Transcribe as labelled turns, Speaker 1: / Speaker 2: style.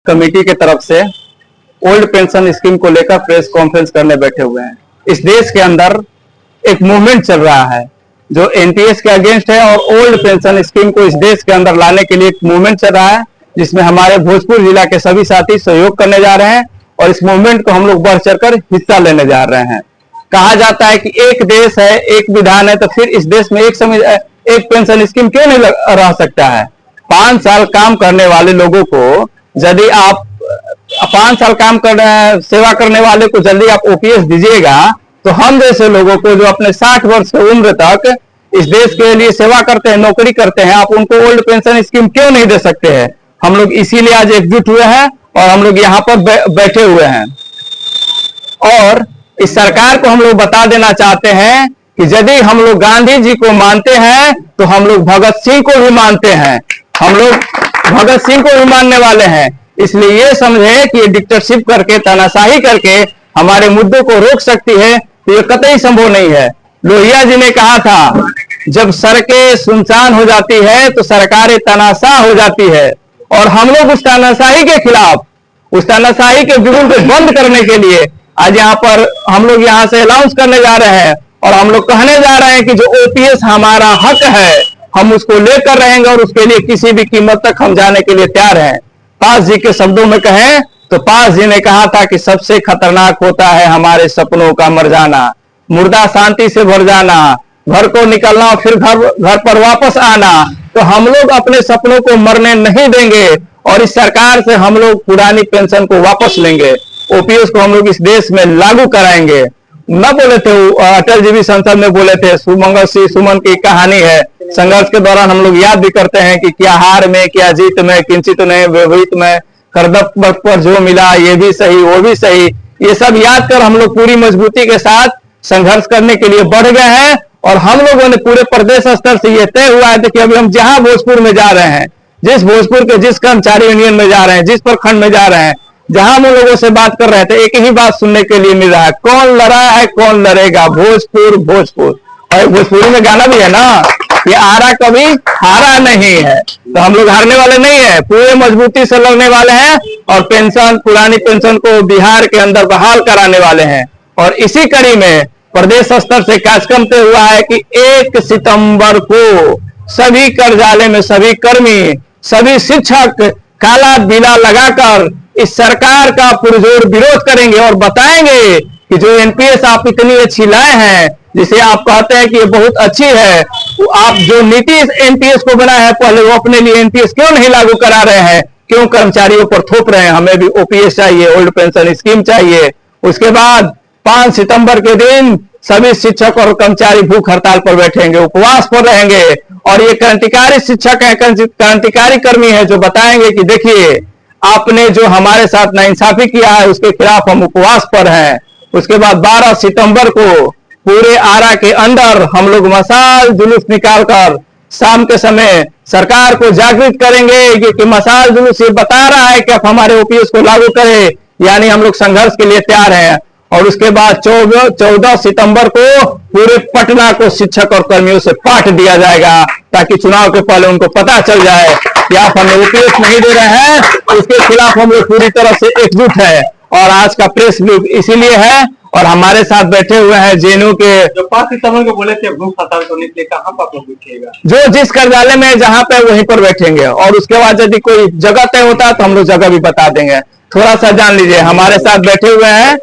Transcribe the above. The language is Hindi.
Speaker 1: कमेटी की तरफ से ओल्ड पेंशन स्कीम को लेकर प्रेस कॉन्फ्रेंस करने बैठे हुए हैं। इस देश के अंदर एक मूवमेंट चल रहा है जो एनपीएस के अगेंस्ट है और ओल्ड पेंशन स्कीम को इस देश के अंदर लाने के लिए एक मूवमेंट चल रहा है, जिसमें हमारे भोजपुर जिला के सभी साथी सहयोग करने जा रहे हैं और इस मूवमेंट को हम लोग बढ़ चढ़कर हिस्सा लेने जा रहे हैं। कहा जाता है कि एक देश है, एक विधान है, तो फिर इस देश में एक पेंशन स्कीम क्यों नहीं रह सकता है। 5 साल काम करने वाले लोगों को यदि आप 5 साल काम कर सेवा करने वाले को जल्दी आप ओपीएस दीजिएगा, तो हम जैसे लोगों को जो अपने 60 वर्ष की उम्र तक इस देश के लिए सेवा करते हैं, नौकरी करते हैं, आप उनको ओल्ड पेंशन स्कीम क्यों नहीं दे सकते हैं। हम लोग इसीलिए आज एकजुट हुए हैं और हम लोग यहाँ पर बैठे हुए हैं और इस सरकार को हम लोग बता देना चाहते हैं कि यदि हम लोग गांधी जी को मानते हैं तो हम लोग भगत सिंह को भी मानते हैं, हम लोग भगत सिंह को भी मानने वाले हैं। इसलिए ये समझे कि ये डिक्टेटरशिप करके, तानाशाही करके हमारे मुद्दों को रोक सकती है, तो ये कतई संभव नहीं है। लोहिया जी ने कहा था, जब सड़कें सुनसान हो जाती है तो सरकारें तानाशाह हो जाती है, और हम लोग उस तानाशाही के खिलाफ, उस तानाशाही के जुर्म को बंद करने के लिए आज यहाँ पर हम लोग यहाँ से अनाउंस करने जा रहे हैं और हम लोग कहने जा रहे हैं कि जो ओपीएस हमारा हक है, हम उसको लेकर रहेंगे और उसके लिए किसी भी कीमत तक हम जाने के लिए तैयार हैं। पास जी के शब्दों में कहें तो पास जी ने कहा था कि सबसे खतरनाक होता है हमारे सपनों का मर जाना, मुर्दा शांति से भर जाना, घर को निकलना और फिर घर पर वापस आना। तो हम लोग अपने सपनों को मरने नहीं देंगे और इस सरकार से हम लोग पुरानी पेंशन को वापस लेंगे, ओपीएस को हम लोग इस देश में लागू कराएंगे। न बोले थे अटल जी भी संसद में बोले थे, सुमंगल सिंह सुमन की कहानी है। संघर्ष के दौरान हम लोग याद भी करते हैं कि क्या हार में, क्या जीत में, किंचित नहीं विपरीत में, करदप पर जो मिला ये भी सही वो भी सही, ये सब याद कर हम लोग पूरी मजबूती के साथ संघर्ष करने के लिए बढ़ गए हैं। और हम लोगों ने पूरे प्रदेश स्तर से ये तय हुआ है कि अभी हम जहां भोजपुर में जा रहे हैं, जिस भोजपुर के जिस कर्मचारी यूनियन में जा रहे हैं, जिस प्रखंड में जा रहे हैं, जहां हम लोगों से बात कर रहे थे, एक ही बात सुनने के लिए मिल रहा है, कौन लड़ा है कौन लड़ेगा, भोजपुर भोजपुर। और भोजपुरी में गाना भी है ना, ये आरा कभी हारा नहीं है, तो हम लोग हारने वाले नहीं है, पूरे मजबूती से लड़ने वाले हैं और पेंशन, पुरानी पेंशन को बिहार के अंदर बहाल कराने वाले हैं। और इसी कड़ी में प्रदेश स्तर से कार्यक्रम तय हुआ है कि 1 सितंबर को सभी कार्यालय में सभी कर्मी, सभी शिक्षक काला बिला लगाकर इस सरकार का पुरजोर विरोध करेंगे और बताएंगे कि जो एनपीएस आप इतनी अच्छी लाए हैं, जिसे आप कहते हैं कि ये बहुत अच्छी है, तो आप जो नीति एनपीएस को बनाया है पहले, वो अपने लिए एनपीएस क्यों नहीं लागू करा रहे हैं, क्यों कर्मचारियों पर थोप रहे हैं। हमें भी ओपीएस चाहिए, ओल्ड पेंशन स्कीम चाहिए। उसके बाद 5 सितंबर के दिन सभी शिक्षक और कर्मचारी भूख हड़ताल पर बैठेंगे, उपवास पर रहेंगे और ये क्रांतिकारी शिक्षक है, क्रांतिकारी कर्मी है, जो बताएंगे कि देखिए आपने जो हमारे साथ नाइंसाफी किया है उसके खिलाफ हम उपवास पर हैं। उसके बाद 12 सितंबर को पूरे आरा के अंदर हम लोग मशाल जुलूस निकालकर शाम के समय सरकार को जागृत करेंगे कि मशाल जुलूस ये बता रहा है कि आप हमारे ओपीएस को लागू करें, यानी हम लोग संघर्ष के लिए तैयार हैं। और उसके बाद 14 सितंबर को पूरे पटना को शिक्षक और कर्मियों से पाठ दिया जाएगा, ताकि चुनाव के पहले उनको पता चल जाए कि आप हमें ओपीएस नहीं दे रहे हैं, उसके खिलाफ हम लोग पूरी तरह से एकजुट है। और आज का प्रेस ग्रुप इसीलिए है और हमारे साथ बैठे हुए हैं जेएनयू के,
Speaker 2: जो 5 सितंबर को बोले थे भूख हड़ताल करने के लिए, कहां पर आप लोग बैठिएगा?
Speaker 1: जो जिस कार्यालय में जहां पे वहीं पर बैठेंगे और उसके बाद यदि कोई जगह तय होता है तो हम लोग जगह भी बता देंगे। थोड़ा सा जान लीजिए, हमारे साथ बैठे हुए हैं